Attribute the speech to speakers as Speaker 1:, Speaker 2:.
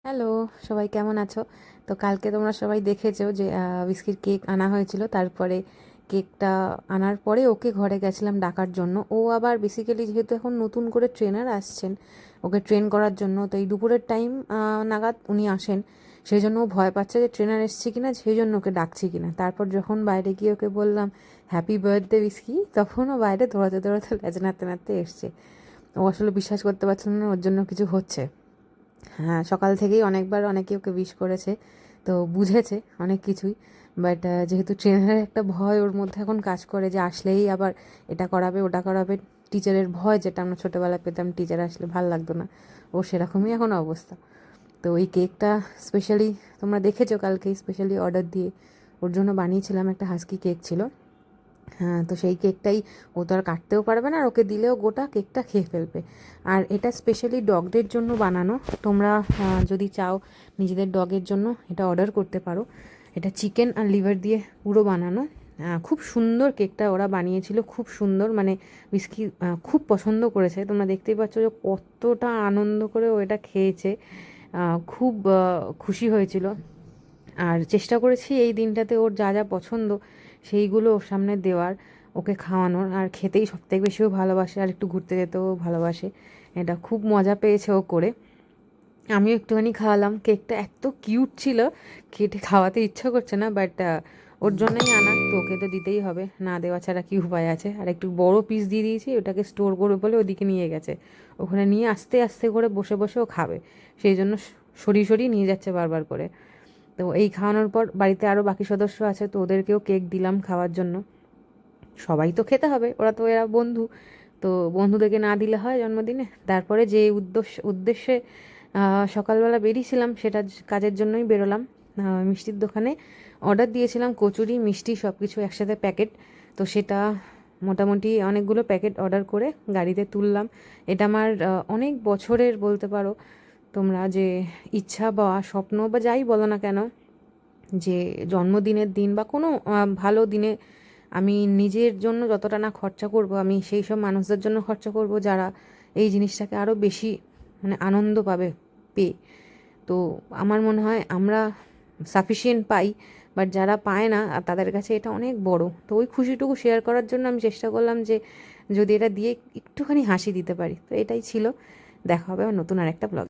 Speaker 1: Hello, সবাই কেমন আছো? তো কালকে তোমরা সবাই দেখেছো যে বিস্কিট কেক আনা হয়েছিল। তারপরে কেকটা আনার পরে ওকে ঘরে গেছিলাম ডাকার জন্য। ও আবার বেসিক্যালি যেহেতু এখন নতুন করে ট্রেনার আসছেন ওকে ট্রেন করার জন্য, তো এই দুপুরের টাইম নাগাদ উনি আসেন। সেই জন্য ও ভয় পাচ্ছে যে ট্রেনার এসছে কিনা, সেই জন্য ওকে ডাকছি কিনা। তারপর যখন বাইরে গিয়ে ওকে বললাম হ্যাপি বার্থডে বিস্কি, তখন ও বাইরে দৌড়াতে দৌড়াতে লেজ নাড়তে নাড়তে এসছে। ও আসলে বিশ্বাস করতে পারছিল না ওর জন্য কিছু হচ্ছে। হ্যাঁ, সকাল থেকেই অনেকবার অনেকে ওকে উইশ করেছে, তো বুঝেছে অনেক কিছুই। বাট যেহেতু ট্রেনারের একটা ভয় ওর মধ্যে এখন কাজ করে যে আসলেই আবার এটা করাবে ওটা করাবে, টিচারের ভয় যেটা আমরা ছোটোবেলায় পেতাম, টিচার আসলে ভাল লাগতো না, ও সেরকমই এখন অবস্থা। তো ওই কেকটা স্পেশালি তোমরা দেখেছো কালকেই স্পেশালি অর্ডার দিয়ে ওর জন্য বানিয়েছিলাম, একটা হাস্কি কেক ছিল। হ্যাঁ, তো সেই কেকটাই ও তো আর কাটতেও পারবে না, আর ওকে দিলেও গোটা কেকটা খেয়ে ফেলবে। আর এটা স্পেশালি ডগদের জন্য বানানো। তোমরা যদি চাও নিজেদের ডগের জন্য এটা অর্ডার করতে পারো। এটা চিকেন আর লিভার দিয়ে পুরো বানানো। খুব সুন্দর কেকটা ওরা বানিয়েছিল, খুব সুন্দর, মানে বিস্কি খুব পছন্দ করেছে। তোমরা দেখতেই পাচ্ছ যে কতটা আনন্দ করে ও এটা খেয়েছে। খুব খুশি হয়েছিল। আর চেষ্টা করেছি এই দিনটাতে ওর যা যা পছন্দ সেইগুলো ওর সামনে দেওয়ার, ওকে খাওয়ানোর। আর খেতেই সবথেকে বেশিও ভালোবাসে, আর একটু ঘুরতে যেতেও ভালোবাসে। এটা খুব মজা পেয়েছে ও করে। আমিও একটুখানি খাওয়ালাম। কেকটা এত কিউট ছিল, কেটে খাওয়াতে ইচ্ছা করছে না, বাট ওর জন্যই আনা, তো ওকে তো দিতেই হবে, না দেওয়া ছাড়া কী উপায় আছে। আর একটু বড় পিস দিয়ে দিয়েছি, ওটাকে স্টোর করবে বলে ওদিকে নিয়ে গেছে। ওখানে নিয়ে আস্তে আস্তে করে বসে বসে ও খাবে, সেই জন্য সরিয়ে সরিয়ে নিয়ে যাচ্ছে বারবার করে। তো এই খাওয়ানোর পর বাড়িতে আরও বাকি সদস্য আছে, তো ওদেরকেও কেক দিলাম খাওয়ার জন্য। সবাই তো খেতে হবে, ওরা তো এরা বন্ধু, তো বন্ধুদেরকে না দিলে হয় জন্মদিনে। তারপরে যে উদ্দেশ্যে সকালবেলা বেরিয়েছিলাম সেটা কাজের জন্যই বেরোলাম। মিষ্টির দোকানে অর্ডার দিয়েছিলাম কচুরি মিষ্টি সব কিছু একসাথে প্যাকেট, তো সেটা মোটামুটি অনেকগুলো প্যাকেট অর্ডার করে গাড়িতে তুললাম। এটা আমার অনেক বছরের বলতে পারো তোমরা, যে ইচ্ছা বা স্বপ্ন বা যাই বলো না কেন, যে জন্মদিনের দিন বা কোনো ভালো দিনে আমি নিজের জন্য যতটা না খরচা করব, আমি সেই সব মানুষদের জন্য খরচা করব যারা এই জিনিসটাকে আরও বেশি মানে আনন্দ পাবে পেয়ে। তো আমার মনে হয় আমরা সাফিসিয়েন্ট পাই, বাট যারা পায় না আর তাদের কাছে এটা অনেক বড়। তো ওই খুশিটুকু শেয়ার করার জন্য আমি চেষ্টা করলাম যে যদি এটা দিয়ে একটুখানি হাসি দিতে পারি। তো এটাই ছিল। দেখা হবে আবার নতুন আরেকটা ব্লগ।